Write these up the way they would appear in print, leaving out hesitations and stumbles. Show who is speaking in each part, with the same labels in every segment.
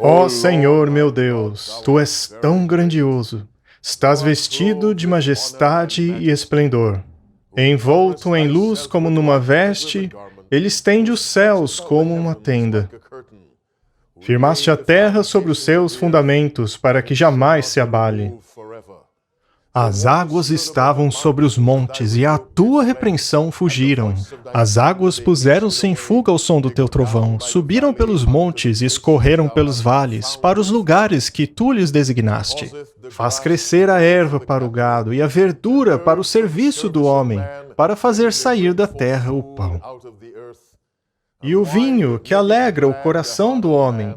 Speaker 1: Ó Senhor meu Deus, Tu és tão grandioso. Estás vestido de majestade e esplendor. Envolto em luz como numa veste, Ele estende os céus como uma tenda. Firmaste a terra sobre os seus fundamentos, para que jamais se abale. As águas estavam sobre os montes, e à tua repreensão fugiram. As águas puseram-se em fuga ao som do teu trovão, subiram pelos montes e escorreram pelos vales, para os lugares que tu lhes designaste. Faz crescer a erva para o gado e a verdura para o serviço do homem, para fazer sair da terra o pão. E o vinho que alegra o coração do homem,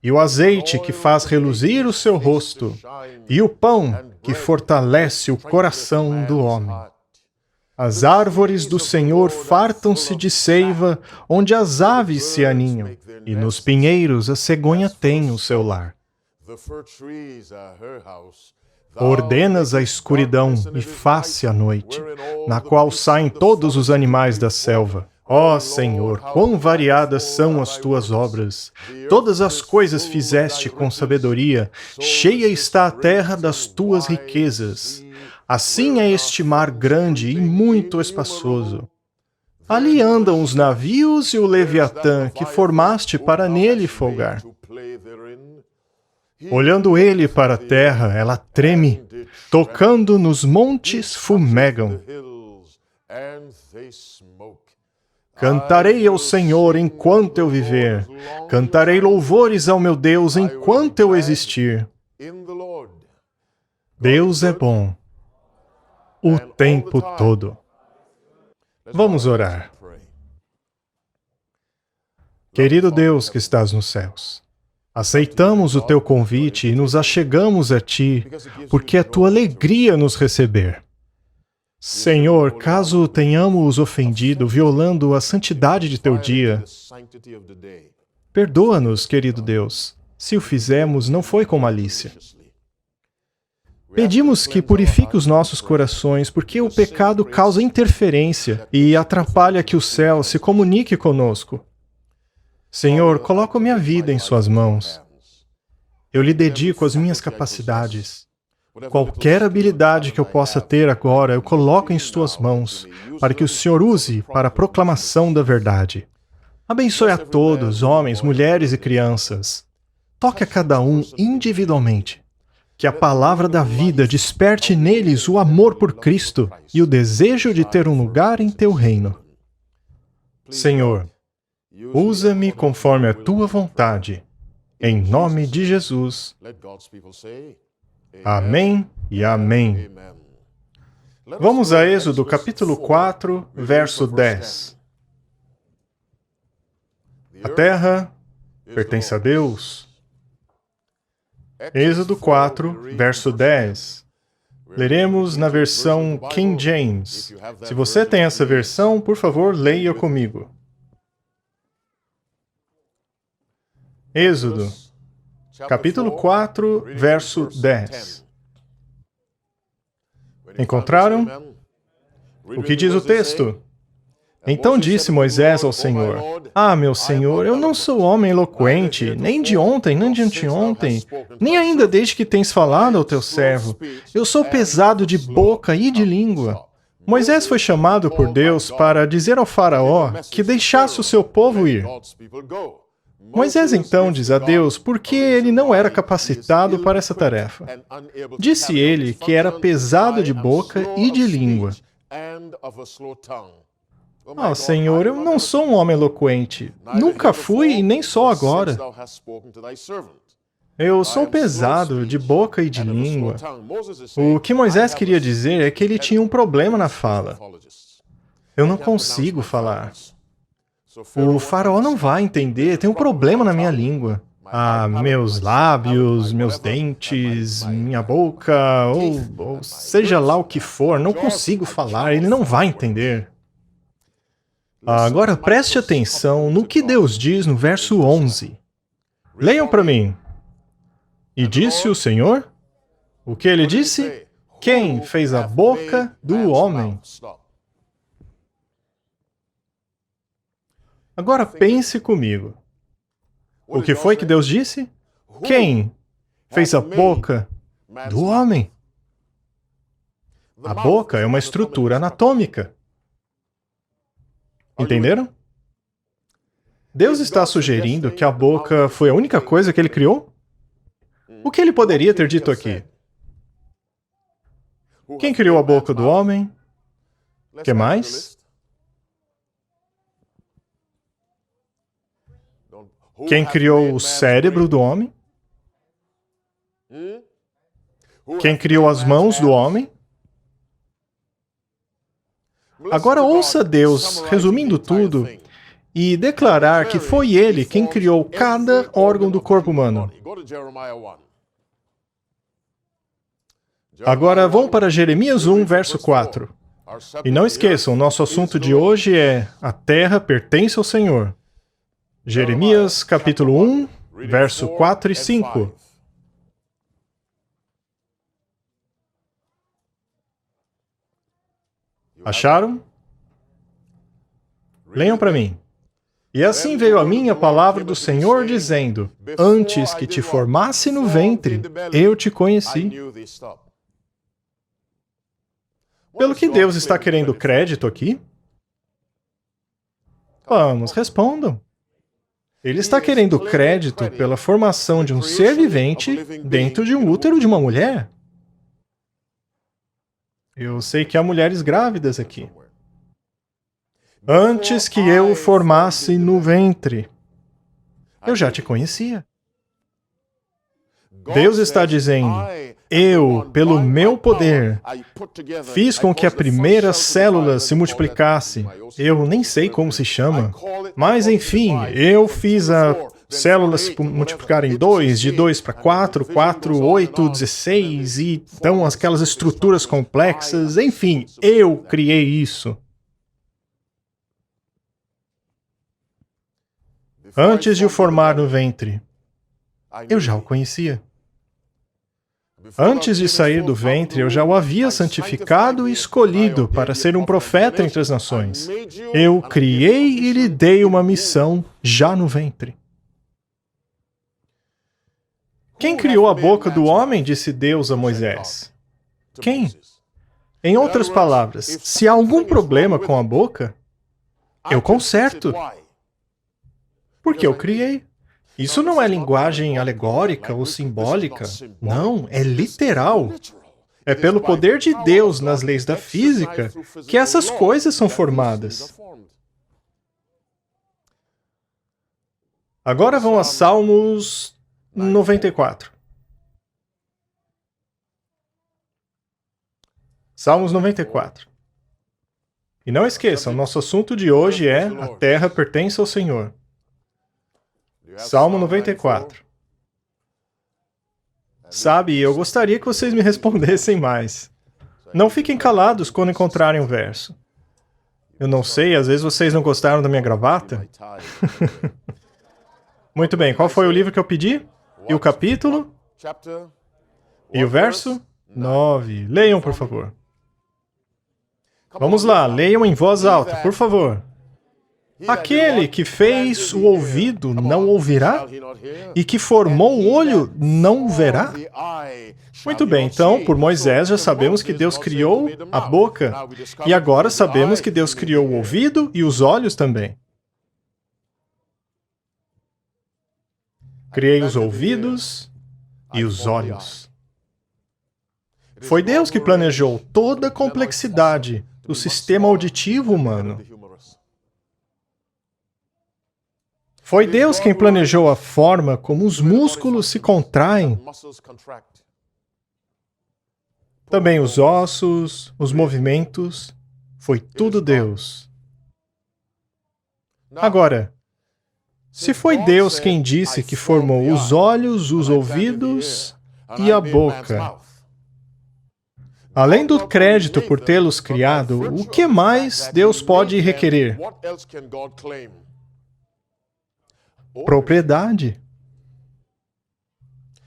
Speaker 1: e o azeite que faz reluzir o seu rosto, e o pão que fortalece o coração do homem. As árvores do Senhor fartam-se de seiva, onde as aves se aninham, e nos pinheiros a cegonha tem o seu lar. Ordenas a escuridão e faz-se a noite, na qual saem todos os animais da selva. Ó Senhor, quão variadas são as tuas obras! Todas as coisas fizeste com sabedoria, cheia está a terra das tuas riquezas. Assim é este mar grande e muito espaçoso. Ali andam os navios e o Leviatã, que formaste para nele folgar. Olhando ele para a terra, ela treme, tocando nos montes fumegam. Cantarei ao Senhor enquanto eu viver. Cantarei louvores ao meu Deus enquanto eu existir. Deus é bom o tempo todo. Vamos orar. Querido Deus que estás nos céus, aceitamos o teu convite e nos achegamos a ti, porque é tua alegria nos receber. Senhor, caso tenhamos ofendido, violando a santidade de teu dia, perdoa-nos, querido Deus. Se o fizemos, não foi com malícia. Pedimos que purifique os nossos corações, porque o pecado causa interferência e atrapalha que o céu se comunique conosco. Senhor, coloco minha vida em suas mãos. Eu lhe dedico as minhas capacidades. Qualquer habilidade que eu possa ter agora, eu coloco em tuas mãos, para que o Senhor use para a proclamação da verdade. Abençoe a todos, homens, mulheres e crianças. Toque a cada um individualmente. Que a palavra da vida desperte neles o amor por Cristo e o desejo de ter um lugar em teu reino. Senhor, usa-me conforme a tua vontade. Em nome de Jesus. Amém e amém. Vamos a Êxodo capítulo 4, verso 10. A terra pertence a Deus. Êxodo 4, verso 10. Leremos na versão King James. Se você tem essa versão, por favor, leia comigo. Êxodo capítulo 4, verso 10. Encontraram? O que diz o texto? Então disse Moisés ao Senhor: Ah, meu Senhor, eu não sou homem eloquente, nem de ontem, nem de anteontem, nem ainda desde que tens falado ao teu servo. Eu sou pesado de boca e de língua. Moisés foi chamado por Deus para dizer ao faraó que deixasse o seu povo ir. Moisés então diz a Deus por que ele não era capacitado para essa tarefa. Disse ele que era pesado de boca e de língua. Ah, Senhor, eu não sou um homem eloquente. Nunca fui e nem sou agora. Eu sou pesado de boca e de língua. O que Moisés queria dizer é que ele tinha um problema na fala. Eu não consigo falar. O faraó não vai entender, tem um problema na minha língua. Ah, meus lábios, meus dentes, minha boca, ou seja lá o que for, não consigo falar, ele não vai entender. Agora preste atenção no que Deus diz no verso 11. Leiam para mim. E disse o Senhor? O que ele disse? Quem fez a boca do homem? Agora pense comigo. O que foi que Deus disse? Quem fez a boca do homem? A boca é uma estrutura anatômica. Entenderam? Deus está sugerindo que a boca foi a única coisa que ele criou? O que ele poderia ter dito aqui? Quem criou a boca do homem? O que mais? Quem criou o cérebro do homem? Quem criou as mãos do homem? Agora ouça Deus, resumindo tudo, e declarar que foi Ele quem criou cada órgão do corpo humano. Agora vamos para Jeremias 1, verso 4. E não esqueçam, nosso assunto de hoje é a terra pertence ao Senhor. Jeremias capítulo 1, verso 4 e 5. Acharam? Leiam para mim. E assim veio a mim a palavra do Senhor dizendo: antes que te formasse no ventre, eu te conheci. Pelo que Deus está querendo crédito aqui? Vamos, respondam. Ele está querendo crédito pela formação de um ser vivente dentro de um útero de uma mulher. Eu sei que há mulheres grávidas aqui. Antes que eu o formasse no ventre, eu já te conhecia. Deus está dizendo: eu, pelo meu poder, fiz com que a primeira célula se multiplicasse. Eu nem sei como se chama, mas enfim, eu fiz a célula se multiplicar em 2, de 2 para 4, 4, 8, 16, e então aquelas estruturas complexas, enfim, eu criei isso. Antes de o formar no ventre, eu já o conhecia. Antes de sair do ventre, eu já o havia santificado e escolhido para ser um profeta entre as nações. Eu criei e lhe dei uma missão já no ventre. Quem criou a boca do homem? Disse Deus a Moisés. Quem? Em outras palavras, se há algum problema com a boca, eu conserto. Porque eu criei. Isso não é linguagem alegórica ou simbólica. Não, é literal. É pelo poder de Deus nas leis da física que essas coisas são formadas. Agora vão a Salmos 94. Salmos 94. E não esqueçam, nosso assunto de hoje é a terra pertence ao Senhor. Salmo 94. Sabe, eu gostaria que vocês me respondessem mais. Não fiquem calados quando encontrarem um verso. Eu não sei, às vezes vocês não gostaram da minha gravata? Muito bem, qual foi o livro que eu pedi? E o capítulo? E o verso? 9. Leiam, por favor. Vamos lá, leiam em voz alta, por favor. Aquele que fez o ouvido não ouvirá? E que formou o olho não verá? Muito bem, então, por Moisés já sabemos que Deus criou a boca. E agora sabemos que Deus criou o ouvido e os olhos também. Criei os ouvidos e os olhos. Foi Deus que planejou toda a complexidade do sistema auditivo humano. Foi Deus quem planejou a forma como os músculos se contraem. Também os ossos, os movimentos. Foi tudo Deus. Agora, se foi Deus quem disse que formou os olhos, os ouvidos e a boca, além do crédito por tê-los criado, o que mais Deus pode requerer? Propriedade.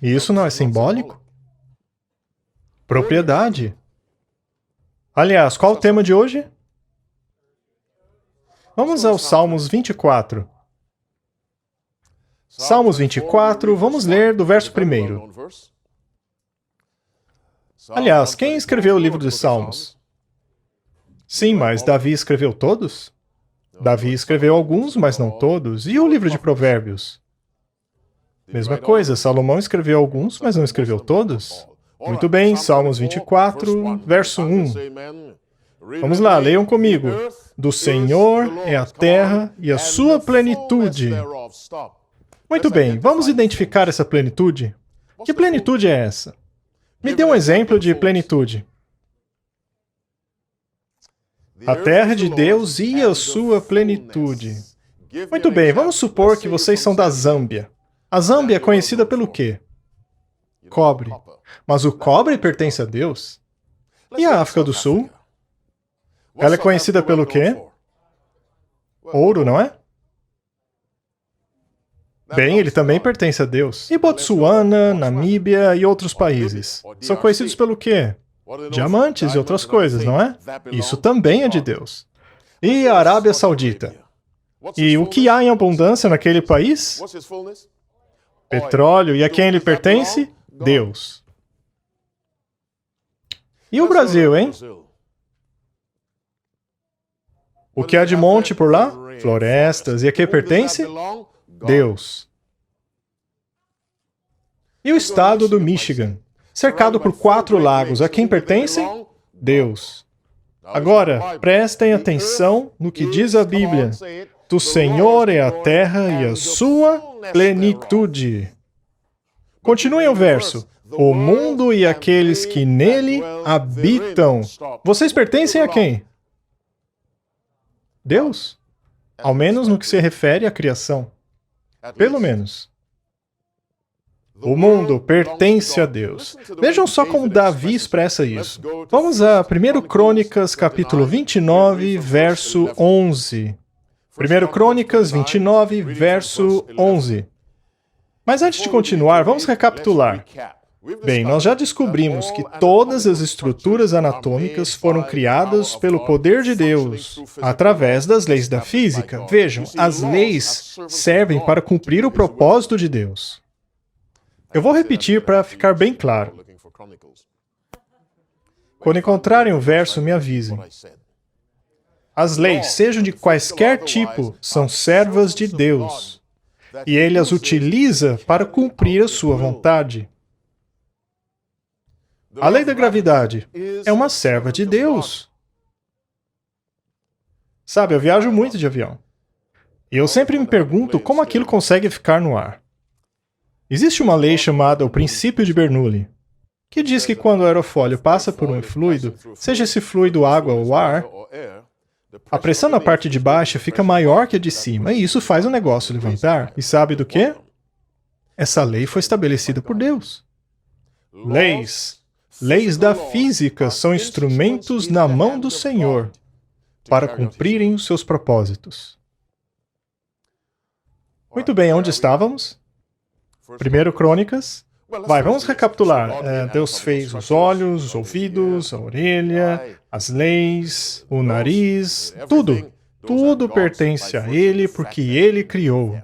Speaker 1: Isso não é simbólico? Propriedade. Aliás, qual o tema de hoje? Vamos aos Salmos 24. Salmos 24, vamos ler do verso 1. Aliás, quem escreveu o livro dos Salmos? Sim, mas Davi escreveu todos? Davi escreveu alguns, mas não todos. E o livro de Provérbios? Mesma coisa, Salomão escreveu alguns, mas não escreveu todos? Muito bem, Salmos 24, verso 1. Vamos lá, leiam comigo. Do Senhor é a terra e a sua plenitude. Muito bem, vamos identificar essa plenitude? Que plenitude é essa? Me dê um exemplo de plenitude. A terra de Deus e a sua plenitude. Muito bem, vamos supor que vocês são da Zâmbia. A Zâmbia é conhecida pelo quê? Cobre. Mas o cobre pertence a Deus? E a África do Sul? Ela é conhecida pelo quê? Ouro, não é? Bem, ele também pertence a Deus. E Botsuana, Namíbia e outros países? São conhecidos pelo quê? Diamantes e outras coisas, não é? Isso também é de Deus. E a Arábia Saudita? E o que há em abundância naquele país? Petróleo. E a quem ele pertence? Deus. E o Brasil, hein? O que há de monte por lá? Florestas. E a quem pertence? Deus. E o estado do Michigan? Cercado por 4 lagos. A quem pertencem? Deus. Agora, prestem atenção no que diz a Bíblia. Do Senhor é a terra e a sua plenitude. Continuem o verso. O mundo e aqueles que nele habitam. Vocês pertencem a quem? Deus. Ao menos no que se refere à criação. Pelo menos. O mundo pertence a Deus. Vejam só como Davi expressa isso. Vamos a 1 Crônicas, capítulo 29, verso 11. 1 Crônicas 29, verso 11. Mas antes de continuar, vamos recapitular. Bem, nós já descobrimos que todas as estruturas anatômicas foram criadas pelo poder de Deus, através das leis da física. Vejam, as leis servem para cumprir o propósito de Deus. Eu vou repetir para ficar bem claro. Quando encontrarem o verso, me avisem. As leis, sejam de quaisquer tipo, são servas de Deus, e Ele as utiliza para cumprir a sua vontade. A lei da gravidade é uma serva de Deus. Sabe, eu viajo muito de avião. E eu sempre me pergunto como aquilo consegue ficar no ar. Existe uma lei chamada o princípio de Bernoulli, que diz que quando o aerofólio passa por um fluido, seja esse fluido água ou ar, a pressão na parte de baixo fica maior que a de cima, e isso faz o negócio levantar. E sabe do quê? Essa lei foi estabelecida por Deus. Leis da física são instrumentos na mão do Senhor para cumprirem os seus propósitos. Muito bem, onde estávamos? 1 Crônicas. Vamos recapitular. Deus fez os olhos, os ouvidos, a orelha, as leis, o nariz, tudo. Tudo pertence a Ele porque Ele criou.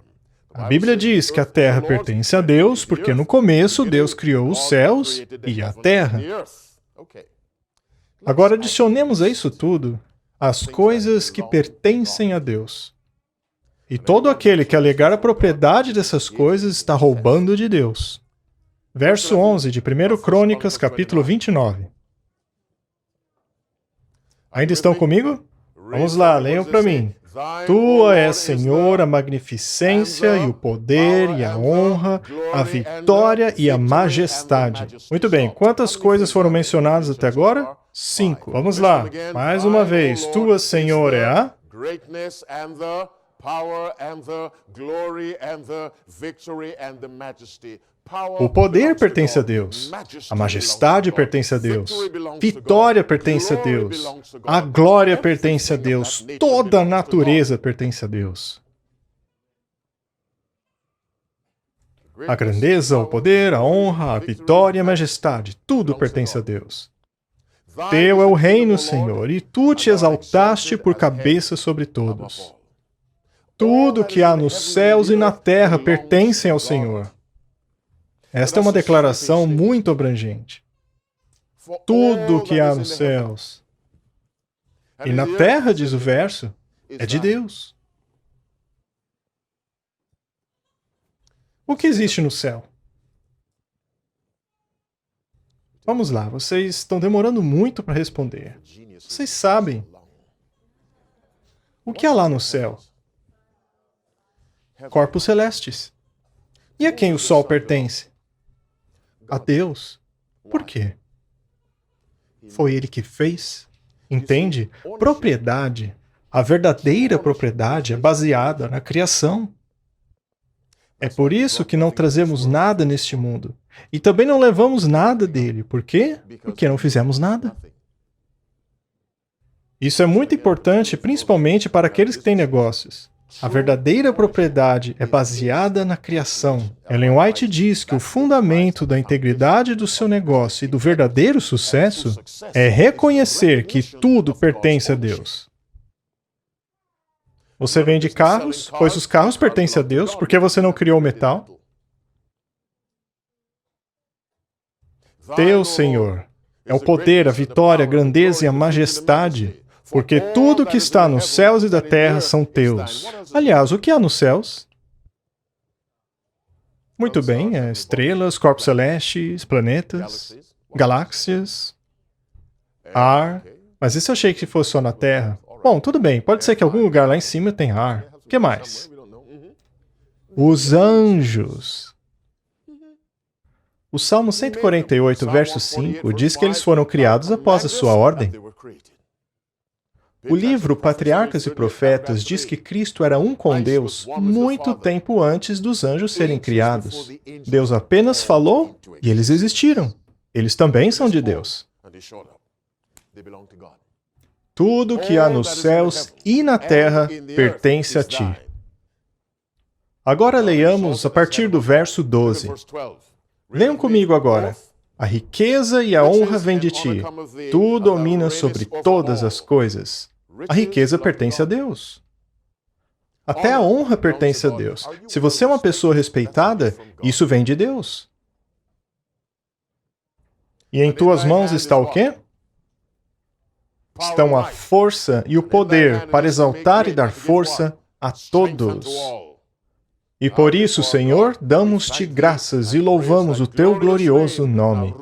Speaker 1: A Bíblia diz que a terra pertence a Deus porque no começo Deus criou os céus e a terra. Agora adicionemos a isso tudo as coisas que pertencem a Deus. E todo aquele que alegar a propriedade dessas coisas está roubando de Deus. Verso 11 de 1 Crônicas, capítulo 29. Ainda estão comigo? Vamos lá, leiam para mim. Tua é, Senhor, a magnificência e o poder e a honra, a vitória e a majestade. Muito bem, quantas coisas foram mencionadas até agora? 5. Vamos lá, mais uma vez. Tua, Senhor, é a o poder pertence a Deus, a majestade pertence a Deus, vitória pertence a Deus, a glória pertence a Deus, toda a natureza pertence a Deus. A grandeza, o poder, a honra, a vitória e a majestade, tudo pertence a Deus. Teu é o reino, Senhor, e tu te exaltaste por cabeça sobre todos. Tudo que há nos céus e na terra pertencem ao Senhor. Esta é uma declaração muito abrangente. Tudo que há nos céus e na terra, diz o verso, é de Deus. O que existe no céu? Vamos lá, vocês estão demorando muito para responder. Vocês sabem. O que há lá no céu? Corpos celestes. E a quem o sol pertence? A Deus. Por quê? Foi ele que fez. Entende? Propriedade. A verdadeira propriedade é baseada na criação. É por isso que não trazemos nada neste mundo. E também não levamos nada dele. Por quê? Porque não fizemos nada. Isso é muito importante, principalmente para aqueles que têm negócios. A verdadeira propriedade é baseada na criação. Ellen White diz que o fundamento da integridade do seu negócio e do verdadeiro sucesso é reconhecer que tudo pertence a Deus. Você vende carros, pois os carros pertencem a Deus, porque você não criou o metal? Teu, Senhor, é o poder, a vitória, a grandeza e a majestade, porque tudo que está nos céus e da terra são teus. Aliás, o que há nos céus? Muito bem, estrelas, corpos celestes, planetas, galáxias, ar. Mas isso eu achei que fosse só na Terra. Bom, tudo bem, pode ser que algum lugar lá em cima tenha ar. O que mais? Os anjos. O Salmo 148, verso 5, diz que eles foram criados após a sua ordem. O livro Patriarcas e Profetas diz que Cristo era um com Deus muito tempo antes dos anjos serem criados. Deus apenas falou e eles existiram. Eles também são de Deus. Tudo que há nos céus e na terra pertence a ti. Agora leiamos a partir do verso 12. Leiam comigo agora. A riqueza e a honra vêm de ti. Tu dominas sobre todas as coisas. A riqueza pertence a Deus. Até a honra pertence a Deus. Se você é uma pessoa respeitada, isso vem de Deus. E em tuas mãos está o quê? Estão a força e o poder para exaltar e dar força a todos. E por isso, Senhor, damos-te graças e louvamos o teu glorioso nome.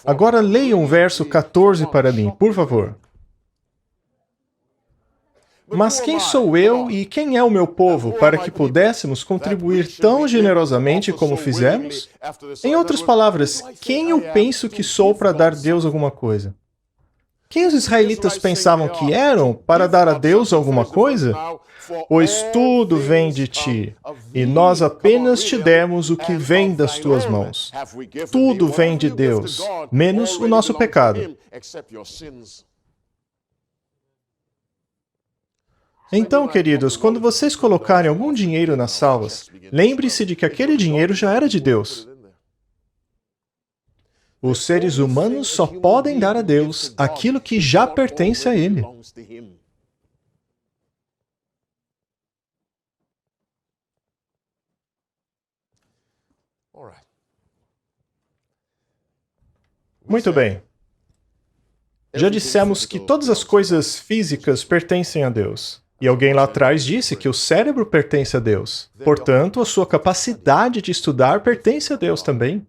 Speaker 1: Agora leiam o verso 14 para mim, por favor. Mas quem sou eu e quem é o meu povo para que pudéssemos contribuir tão generosamente como fizemos? Em outras palavras, quem eu penso que sou para dar a Deus alguma coisa? Quem os israelitas pensavam que eram para dar a Deus alguma coisa? Pois tudo vem de ti, e nós apenas te demos o que vem das tuas mãos. Tudo vem de Deus, menos o nosso pecado. Então, queridos, quando vocês colocarem algum dinheiro nas salvas, lembre-se de que aquele dinheiro já era de Deus. Os seres humanos só podem dar a Deus aquilo que já pertence a Ele. Muito bem. Já dissemos que todas as coisas físicas pertencem a Deus. E alguém lá atrás disse que o cérebro pertence a Deus. Portanto, a sua capacidade de estudar pertence a Deus também.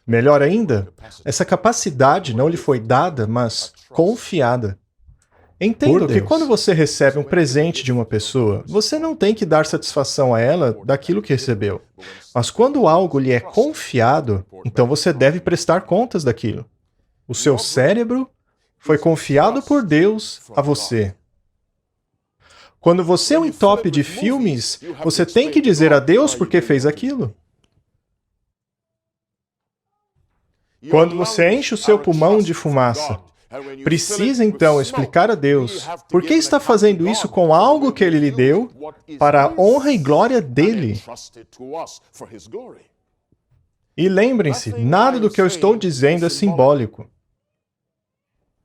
Speaker 1: Melhor ainda, essa capacidade não lhe foi dada, mas confiada. Entenda que quando você recebe um presente de uma pessoa, você não tem que dar satisfação a ela daquilo que recebeu. Mas quando algo lhe é confiado, então você deve prestar contas daquilo. O seu cérebro foi confiado por Deus a você. Quando você é um entope de filmes, você tem que dizer a Deus por que fez aquilo. Quando você enche o seu pulmão de fumaça, precisa então explicar a Deus por que está fazendo isso com algo que Ele lhe deu para a honra e glória dEle. E lembrem-se, nada do que eu estou dizendo é simbólico.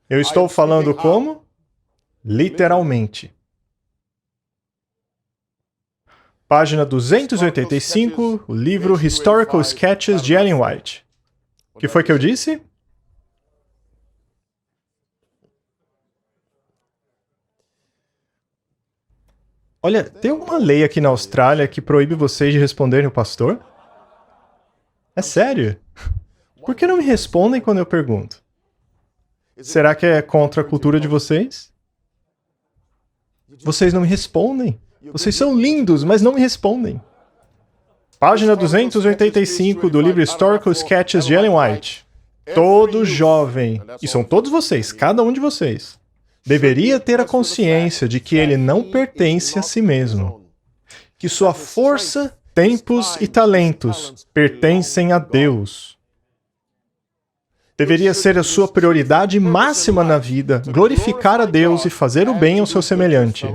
Speaker 1: Eu estou falando como? Literalmente. Página 285, o livro Historical Sketches de Ellen White. O que foi que eu disse? Olha, tem uma lei aqui na Austrália que proíbe vocês de responderem o pastor? É sério? Por que não me respondem quando eu pergunto? Será que é contra a cultura de vocês? Vocês não me respondem. Vocês são lindos, mas não me respondem. Página 285 do livro Historical Sketches de Ellen White. Todo jovem, e são todos vocês, cada um de vocês, deveria ter a consciência de que ele não pertence a si mesmo. Que sua força, tempos e talentos pertencem a Deus. Deveria ser a sua prioridade máxima na vida, glorificar a Deus e fazer o bem ao seu semelhante,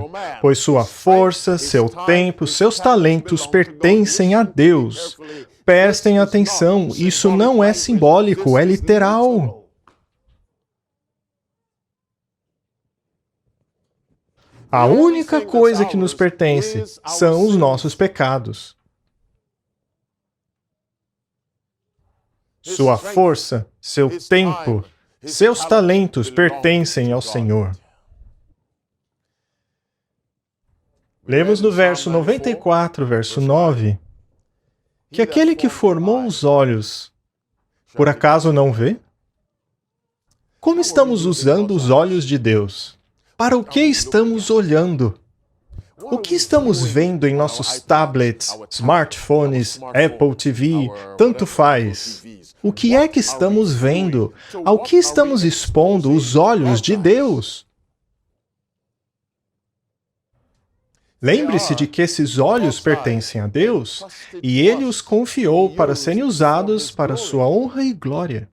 Speaker 1: pois sua força, seu tempo, seus talentos pertencem a Deus. Prestem atenção, isso não é simbólico, é literal. A única coisa que nos pertence são os nossos pecados. Sua força, seu tempo, seus talentos pertencem ao Senhor. Lemos no verso 94, verso 9, que aquele que formou os olhos, por acaso não vê? Como estamos usando os olhos de Deus? Para o que estamos olhando? O que estamos vendo em nossos tablets, smartphones, Apple TV, tanto faz? O que é que estamos vendo? Ao que estamos expondo os olhos de Deus? Lembre-se de que esses olhos pertencem a Deus e Ele os confiou para serem usados para sua honra e glória.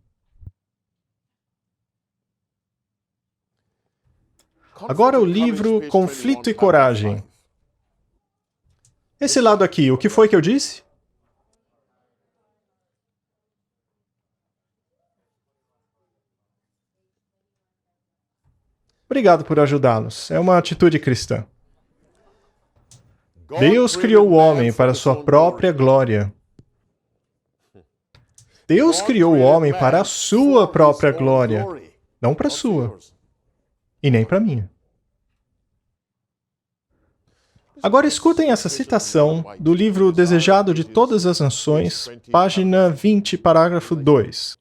Speaker 1: Agora o livro Conflito e Coragem. Esse lado aqui, o que foi que eu disse? Obrigado por ajudá-nos. É uma atitude cristã. Deus criou o homem para sua própria glória. Deus criou o homem para a sua própria glória, não para a sua, e nem para a minha. Agora escutem essa citação do livro Desejado de Todas as Nações, página 20, parágrafo 2.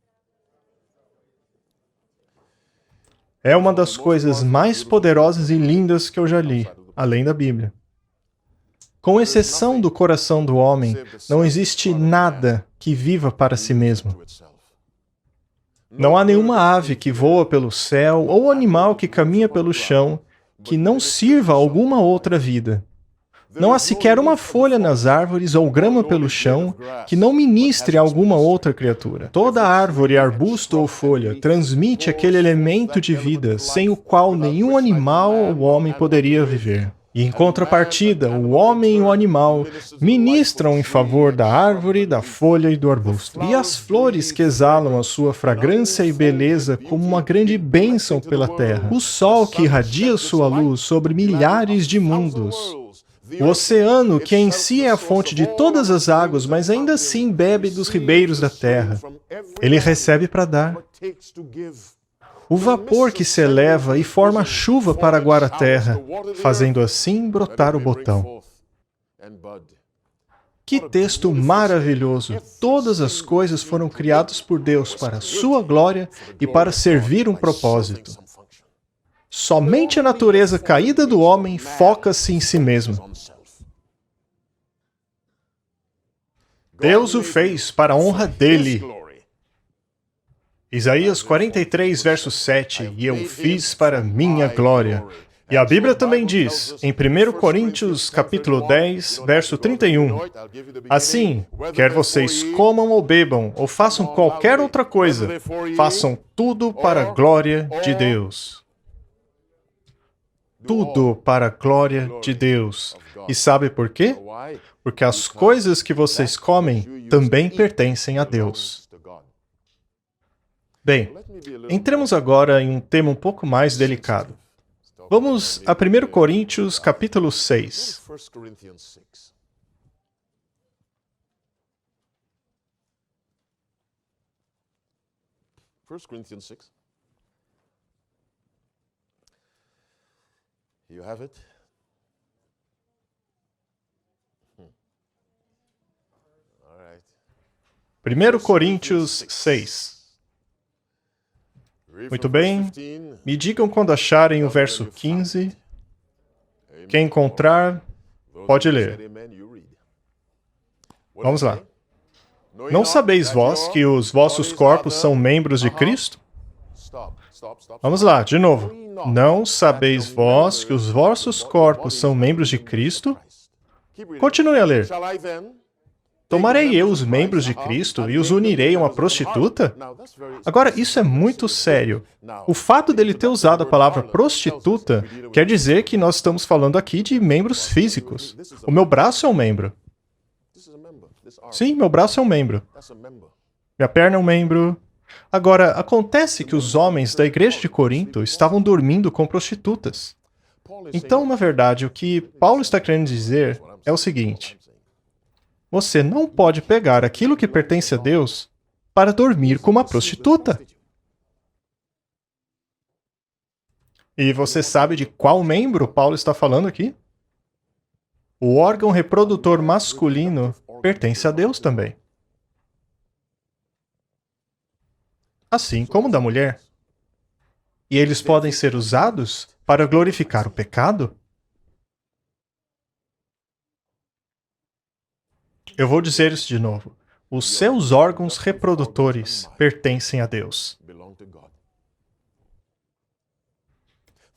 Speaker 1: É uma das coisas mais poderosas e lindas que eu já li, além da Bíblia. Com exceção do coração do homem, não existe nada que viva para si mesmo. Não há nenhuma ave que voa pelo céu ou animal que caminha pelo chão que não sirva a alguma outra vida. Não há sequer uma folha nas árvores ou grama pelo chão que não ministre a alguma outra criatura. Toda árvore, arbusto ou folha transmite aquele elemento de vida sem o qual nenhum animal ou homem poderia viver. E em contrapartida, o homem e o animal ministram em favor da árvore, da folha e do arbusto. E as flores que exalam a sua fragrância e beleza como uma grande bênção pela terra. O sol que irradia sua luz sobre milhares de mundos. O oceano, que em si é a fonte de todas as águas, mas ainda assim bebe dos ribeiros da terra. Ele recebe para dar. O vapor que se eleva e forma chuva para aguar a terra, fazendo assim brotar o botão. Que texto maravilhoso! Todas as coisas foram criadas por Deus para a sua glória e para servir um propósito. Somente a natureza caída do homem foca-se em si mesma. Deus o fez para a honra dele. Isaías 43, verso 7, e eu fiz para minha glória. E a Bíblia também diz, em 1 Coríntios capítulo 10, verso 31, assim, quer vocês comam ou bebam, ou façam qualquer outra coisa, façam tudo para a glória de Deus. Tudo para a glória de Deus. E sabe por quê? Porque as coisas que vocês comem também pertencem a Deus. Bem, entremos agora em um tema um pouco mais delicado. Vamos a 1 Coríntios capítulo 6.
Speaker 2: 1 Corinthians 6. You have it? All right.
Speaker 1: 1 Coríntios 6. Muito bem. Me digam quando acharem o verso 15. Quem encontrar, pode ler. Vamos lá. Não sabeis vós que os vossos corpos são membros de Cristo? Vamos lá, de novo. Não sabeis vós que os vossos corpos são membros de Cristo? Continue a ler. Tomarei eu os membros de Cristo e os unirei a uma prostituta? Agora, isso é muito sério. O fato dele ter usado a palavra prostituta quer dizer que nós estamos falando aqui de membros físicos. O meu braço é um membro. Sim, meu braço é um membro. Minha perna é um membro. Agora, acontece que os homens da igreja de Corinto estavam dormindo com prostitutas. Então, na verdade, o que Paulo está querendo dizer é o seguinte: você não pode pegar aquilo que pertence a Deus para dormir com uma prostituta. E você sabe de qual membro Paulo está falando aqui? O órgão reprodutor masculino pertence a Deus também. Assim como o da mulher. E eles podem ser usados para glorificar o pecado? Eu vou dizer isso de novo. Os seus órgãos reprodutores pertencem a Deus.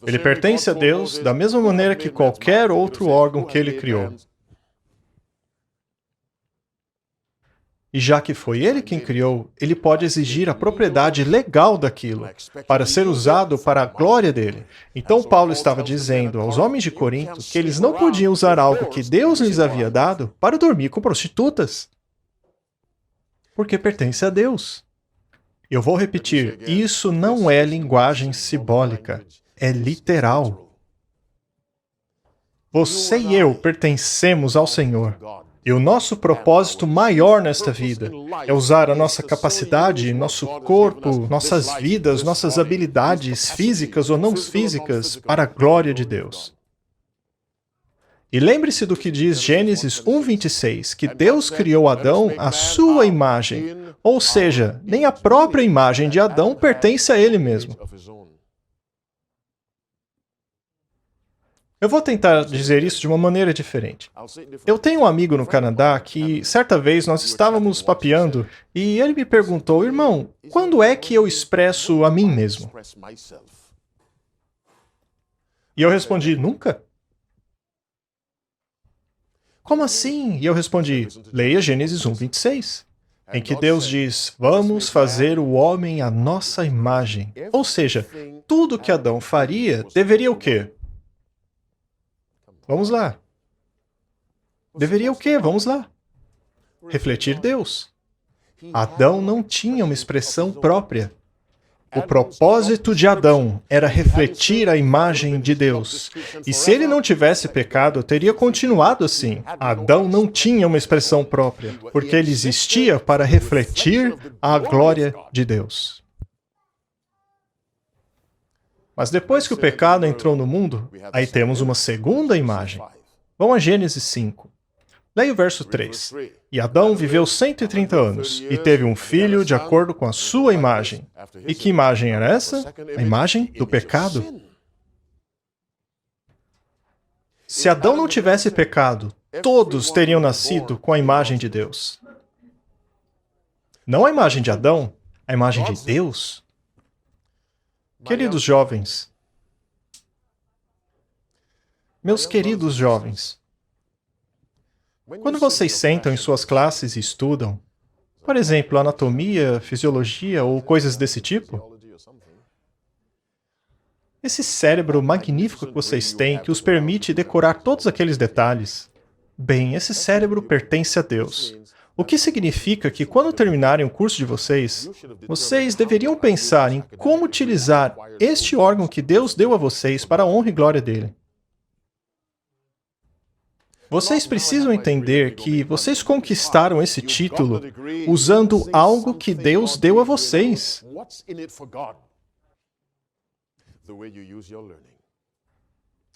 Speaker 1: Ele pertence a Deus da mesma maneira que qualquer outro órgão que ele criou. E já que foi ele quem criou, ele pode exigir a propriedade legal daquilo, para ser usado para a glória dele. Então Paulo estava dizendo aos homens de Corinto que eles não podiam usar algo que Deus lhes havia dado para dormir com prostitutas. Porque pertence a Deus. Eu vou repetir, isso não é linguagem simbólica, é literal. Você e eu pertencemos ao Senhor. E o nosso propósito maior nesta vida é usar a nossa capacidade, nosso corpo, nossas vidas, nossas habilidades físicas ou não físicas para a glória de Deus. E lembre-se do que diz Gênesis 1:26, que Deus criou Adão à sua imagem, ou seja, nem a própria imagem de Adão pertence a ele mesmo. Eu vou tentar dizer isso de uma maneira diferente. Eu tenho um amigo no Canadá que, certa vez, nós estávamos papeando e ele me perguntou, irmão, quando é que eu expresso a mim mesmo? E eu respondi, nunca. Como assim? E eu respondi, leia Gênesis 1:26, em que Deus diz, vamos fazer o homem à nossa imagem. Ou seja, tudo que Adão faria deveria o quê? Vamos lá. Deveria o quê? Vamos lá. Refletir Deus. Adão não tinha uma expressão própria. O propósito de Adão era refletir a imagem de Deus. E se ele não tivesse pecado, teria continuado assim. Adão não tinha uma expressão própria, porque ele existia para refletir a glória de Deus. Mas depois que o pecado entrou no mundo, aí temos uma segunda imagem. Vamos a Gênesis 5. Leia o verso 3. E Adão viveu 130 anos e teve um filho de acordo com a sua imagem. E que imagem era essa? A imagem do pecado. Se Adão não tivesse pecado, todos teriam nascido com a imagem de Deus. Não a imagem de Adão, a imagem de Deus. Queridos jovens, meus queridos jovens, quando vocês sentam em suas classes e estudam, por exemplo, anatomia, fisiologia ou coisas desse tipo, esse cérebro magnífico que vocês têm que os permite decorar todos aqueles detalhes, bem, esse cérebro pertence a Deus. O que significa que, quando terminarem o curso de vocês, vocês deveriam pensar em como utilizar este órgão que Deus deu a vocês para a honra e glória dele. Vocês precisam entender que vocês conquistaram esse título usando algo que Deus deu a vocês.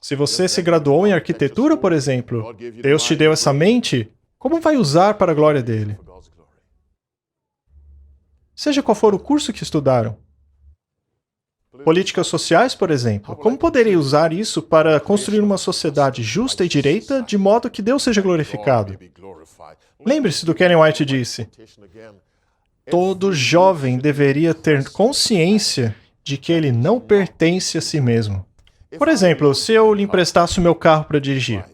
Speaker 1: Se você se graduou em arquitetura, por exemplo, Deus te deu essa mente, como vai usar para a glória dele? Seja qual for o curso que estudaram. Políticas sociais, por exemplo, como poderei usar isso para construir uma sociedade justa e direita de modo que Deus seja glorificado? Lembre-se do que Ellen White disse. Todo jovem deveria ter consciência de que ele não pertence a si mesmo. Por exemplo, se eu lhe emprestasse o meu carro para dirigir.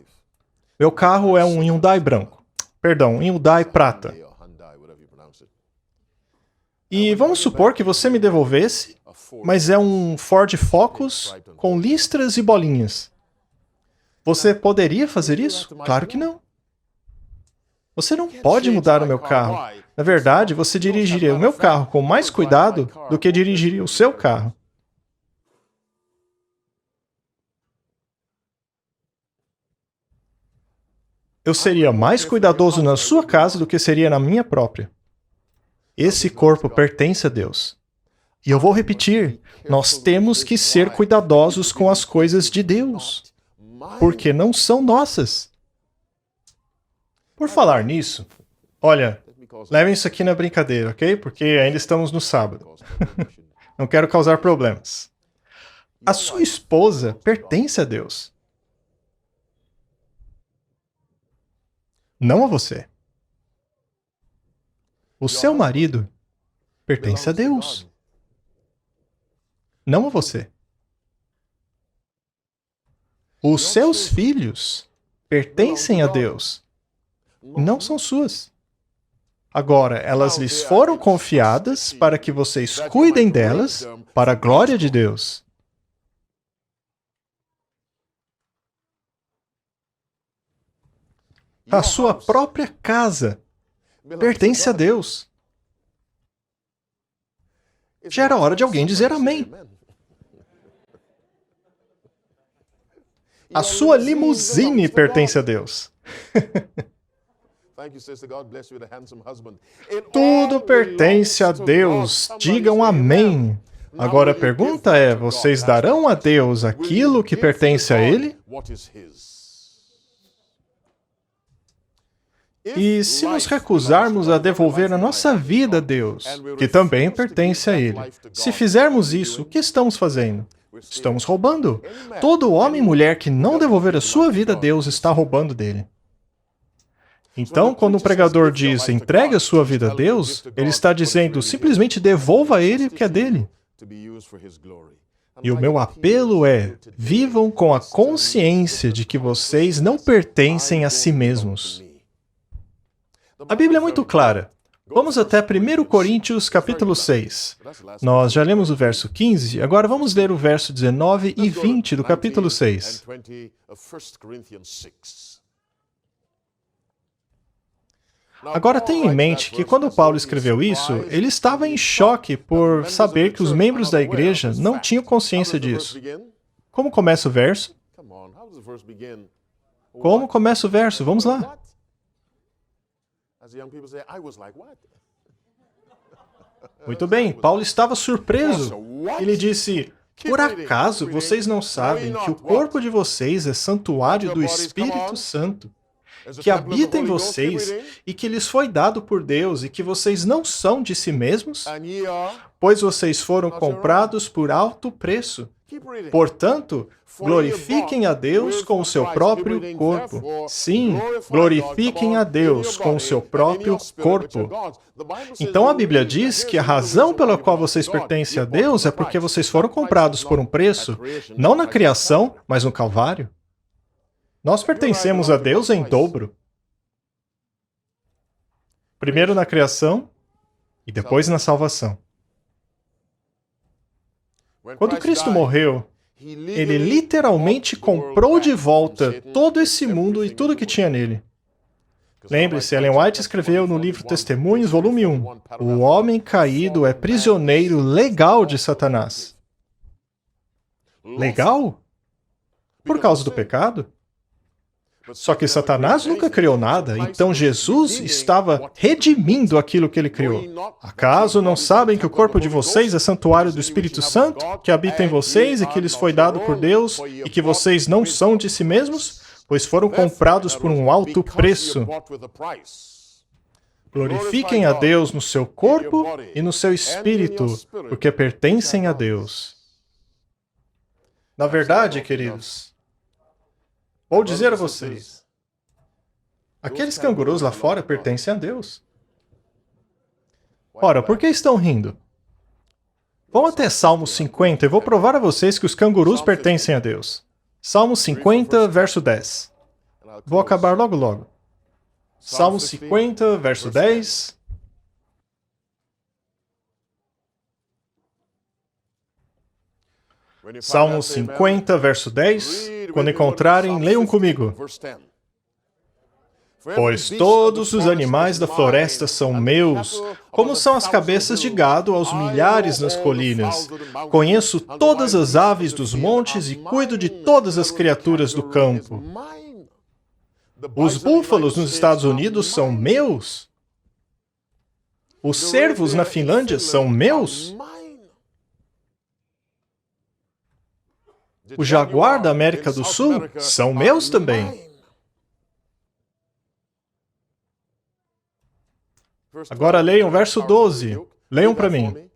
Speaker 1: Meu carro é um Hyundai branco. Perdão, um Hyundai prata. E vamos supor que você me devolvesse, mas é um Ford Focus com listras e bolinhas. Você poderia fazer isso? Claro que não. Você não pode mudar o meu carro. Na verdade, você dirigiria o meu carro com mais cuidado do que dirigiria o seu carro. Eu seria mais cuidadoso na sua casa do que seria na minha própria. Esse corpo pertence a Deus. E eu vou repetir, nós temos que ser cuidadosos com as coisas de Deus, porque não são nossas. Por falar nisso, olha, levem isso aqui na brincadeira, ok? Porque ainda estamos no sábado. Não quero causar problemas. A sua esposa pertence a Deus. Não a você. O seu marido pertence a Deus. Não a você. Os seus filhos pertencem a Deus. Não são suas. Agora, elas lhes foram confiadas para que vocês cuidem delas para a glória de Deus. A sua própria casa pertence a Deus. Já era hora de alguém dizer amém. A sua limusine pertence a Deus. Tudo pertence a Deus. Digam amém. Agora a pergunta é, vocês darão a Deus aquilo que pertence a Ele? E se nos recusarmos a devolver a nossa vida a Deus, que também pertence a Ele, se fizermos isso, o que estamos fazendo? Estamos roubando. Todo homem e mulher que não devolver a sua vida a Deus está roubando dele. Então, quando o pregador diz entregue a sua vida a Deus, ele está dizendo simplesmente devolva a Ele o que é dele. E o meu apelo é, vivam com a consciência de que vocês não pertencem a si mesmos. A Bíblia é muito clara. Vamos até 1 Coríntios capítulo 6. Nós já lemos o verso 15, agora vamos ler o verso 19 e 20 do capítulo 6. Agora tenha em mente que quando Paulo escreveu isso, ele estava em choque por saber que os membros da igreja não tinham consciência disso. Como começa o verso? Como começa o verso? Vamos lá. Muito bem, Paulo estava surpreso. Ele disse, por acaso vocês não sabem que o corpo de vocês é santuário do Espírito Santo, que habita em vocês e que lhes foi dado por Deus e que vocês não são de si mesmos? Pois vocês foram comprados por alto preço. Portanto, glorifiquem a Deus com o seu próprio corpo. Sim, glorifiquem a Deus com o seu próprio corpo. Então a Bíblia diz que a razão pela qual vocês pertencem a Deus é porque vocês foram comprados por um preço, não na criação, mas no Calvário. Nós pertencemos a Deus em dobro. Primeiro na criação e depois na salvação. Quando Cristo morreu, Ele literalmente comprou de volta todo esse mundo e tudo que tinha nele. Lembre-se, Ellen White escreveu no livro Testemunhos, volume 1, o homem caído é prisioneiro legal de Satanás. Legal? Por causa do pecado? Só que Satanás nunca criou nada, então Jesus estava redimindo aquilo que ele criou. Acaso não sabem que o corpo de vocês é santuário do Espírito Santo, que habita em vocês e que lhes foi dado por Deus, e que vocês não são de si mesmos, pois foram comprados por um alto preço? Glorifiquem a Deus no seu corpo e no seu espírito, porque pertencem a Deus. Na verdade, queridos, vou dizer a vocês, aqueles cangurus lá fora pertencem a Deus. Ora, por que estão rindo? Vão até Salmo 50 e vou provar a vocês que os cangurus pertencem a Deus. Salmo 50, verso 10. Vou acabar logo logo. Salmo 50, verso 10. Salmo 50, verso 10. Quando encontrarem, leiam comigo. Pois todos os animais da floresta são meus, como são as cabeças de gado aos milhares nas colinas. Conheço todas as aves dos montes e cuido de todas as criaturas do campo. Os búfalos nos Estados Unidos são meus? Os cervos na Finlândia são meus? O jaguar da América do Sul são meus também. Agora leiam o verso 12. Leiam para mim.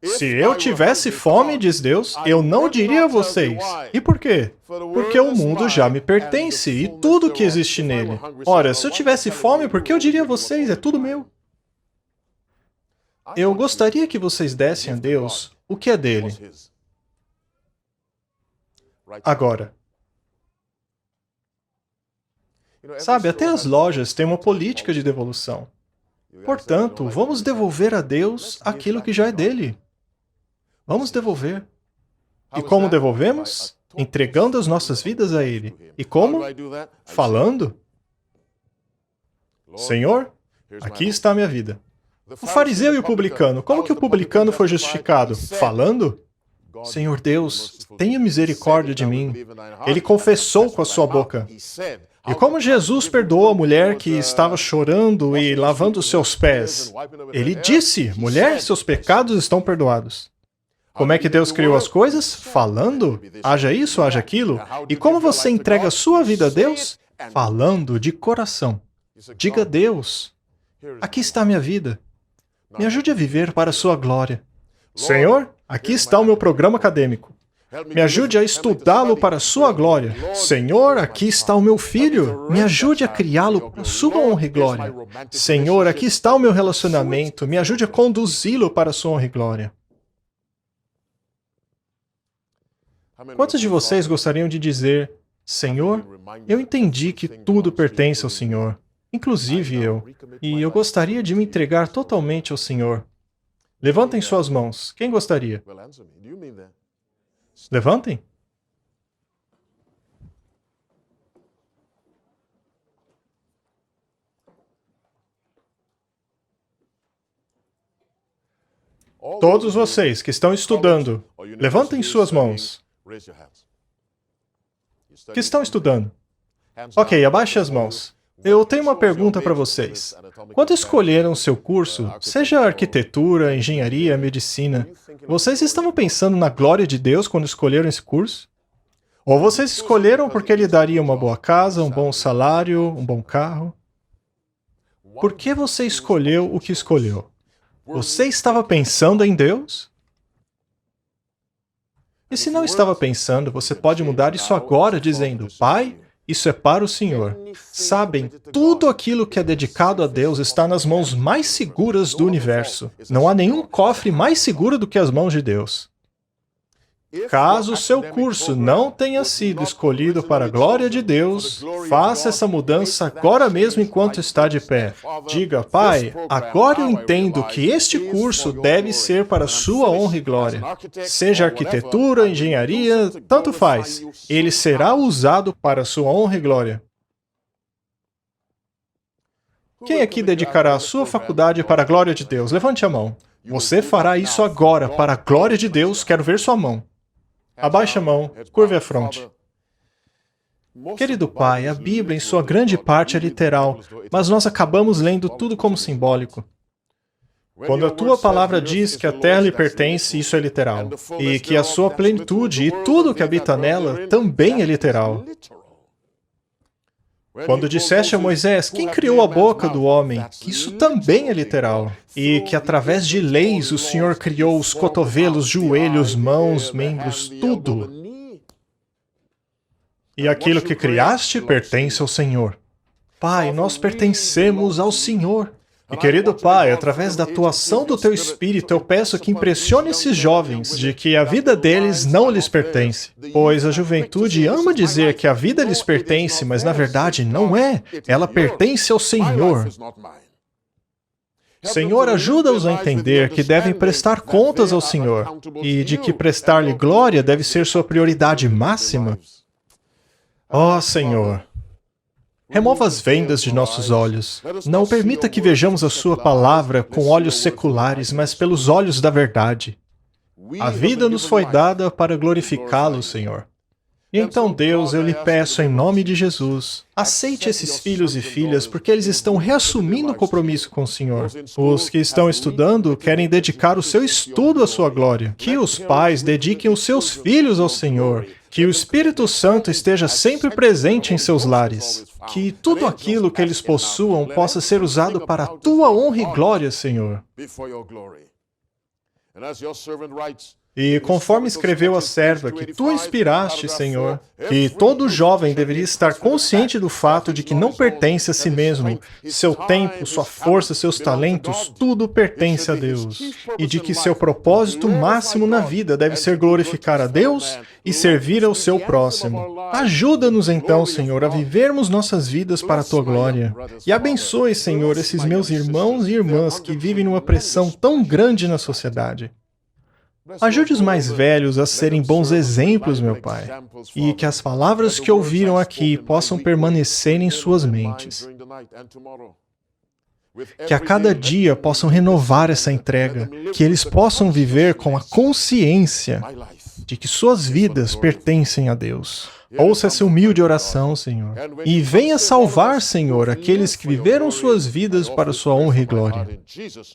Speaker 1: Se eu tivesse fome, diz Deus, eu não diria a vocês. E por quê? Porque o mundo já me pertence e tudo que existe nele. Ora, se eu tivesse fome, por que eu diria a vocês? É tudo meu. Eu gostaria que vocês dessem a Deus o que é dele. Agora, sabe, até as lojas têm uma política de devolução. Portanto, vamos devolver a Deus aquilo que já é dele. Vamos devolver. E como devolvemos? Entregando as nossas vidas a Ele. E como? Falando. Senhor, aqui está a minha vida. O fariseu e o publicano, como que o publicano foi justificado? Falando? Senhor Deus, tenha misericórdia de mim. Ele confessou com a sua boca. E como Jesus perdoou a mulher que estava chorando e lavando seus pés? Ele disse, mulher, seus pecados estão perdoados. Como é que Deus criou as coisas? Falando. Haja isso, haja aquilo. E como você entrega a sua vida a Deus? Falando de coração. Diga a Deus, aqui está a minha vida. Me ajude a viver para a sua glória. Senhor, aqui está o meu programa acadêmico. Me ajude a estudá-lo para a sua glória. Senhor, aqui está o meu filho. Me ajude a criá-lo para a sua honra e glória. Senhor, aqui está o meu relacionamento. Me ajude a conduzi-lo para a sua honra e glória. Quantos de vocês gostariam de dizer, Senhor, eu entendi que tudo pertence ao Senhor, inclusive eu, e eu gostaria de me entregar totalmente ao Senhor. Levantem suas mãos. Quem gostaria? Levantem. Todos vocês que estão estudando, levantem suas mãos. Que estão estudando? Ok, abaixe as mãos. Eu tenho uma pergunta para vocês. Quando escolheram seu curso, seja arquitetura, engenharia, medicina, vocês estavam pensando na glória de Deus quando escolheram esse curso? Ou vocês escolheram porque ele daria uma boa casa, um bom salário, um bom carro? Por que você escolheu o que escolheu? Você estava pensando em Deus? E se não estava pensando, você pode mudar isso agora dizendo, Pai, isso é para o Senhor. Sabem, tudo aquilo que é dedicado a Deus está nas mãos mais seguras do universo. Não há nenhum cofre mais seguro do que as mãos de Deus. Caso o seu curso não tenha sido escolhido para a glória de Deus, faça essa mudança agora mesmo enquanto está de pé. Diga, Pai, agora eu entendo que este curso deve ser para a sua honra e glória. Seja arquitetura, engenharia, tanto faz. Ele será usado para a sua honra e glória. Quem aqui dedicará a sua faculdade para a glória de Deus? Levante a mão. Você fará isso agora para a glória de Deus. Quero ver sua mão. Abaixe a mão, curve a fronte. Querido Pai, a Bíblia, em sua grande parte, é literal, mas nós acabamos lendo tudo como simbólico. Quando a tua palavra diz que a terra lhe pertence, isso é literal. E que a sua plenitude e tudo que habita nela também é literal. Quando disseste a Moisés, quem criou a boca do homem? Isso também é literal. E que através de leis o Senhor criou os cotovelos, joelhos, mãos, membros, tudo. E aquilo que criaste pertence ao Senhor. Pai, nós pertencemos ao Senhor. E querido Pai, através da atuação do Teu Espírito, eu peço que impressione esses jovens de que a vida deles não lhes pertence. Pois a juventude ama dizer que a vida lhes pertence, mas na verdade não é. Ela pertence ao Senhor. Senhor, ajuda-os a entender que devem prestar contas ao Senhor e de que prestar-lhe glória deve ser sua prioridade máxima. Ó Senhor, remova as vendas de nossos olhos. Não permita que vejamos a sua palavra com olhos seculares, mas pelos olhos da verdade. A vida nos foi dada para glorificá-lo, Senhor. E então, Deus, eu lhe peço em nome de Jesus, aceite esses filhos e filhas, porque eles estão reassumindo o compromisso com o Senhor. Os que estão estudando querem dedicar o seu estudo à sua glória. Que os pais dediquem os seus filhos ao Senhor. Que o Espírito Santo esteja sempre presente em seus lares. Que tudo aquilo que eles possuam possa ser usado para a tua honra e glória, Senhor. E conforme escreveu a serva que tu inspiraste, Senhor, que todo jovem deveria estar consciente do fato de que não pertence a si mesmo. Seu tempo, sua força, seus talentos, tudo pertence a Deus. E de que seu propósito máximo na vida deve ser glorificar a Deus e servir ao seu próximo. Ajuda-nos então, Senhor, a vivermos nossas vidas para a tua glória. E abençoe, Senhor, esses meus irmãos e irmãs que vivem numa pressão tão grande na sociedade. Ajude os mais velhos a serem bons exemplos, meu Pai, e que as palavras que ouviram aqui possam permanecer em suas mentes. Que a cada dia possam renovar essa entrega, que eles possam viver com a consciência de que suas vidas pertencem a Deus. Ouça essa humilde oração, Senhor, e venha salvar, Senhor, aqueles que viveram suas vidas para sua honra e glória.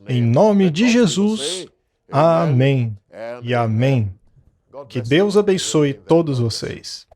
Speaker 1: Em nome de Jesus, amém e amém. Que Deus abençoe todos vocês.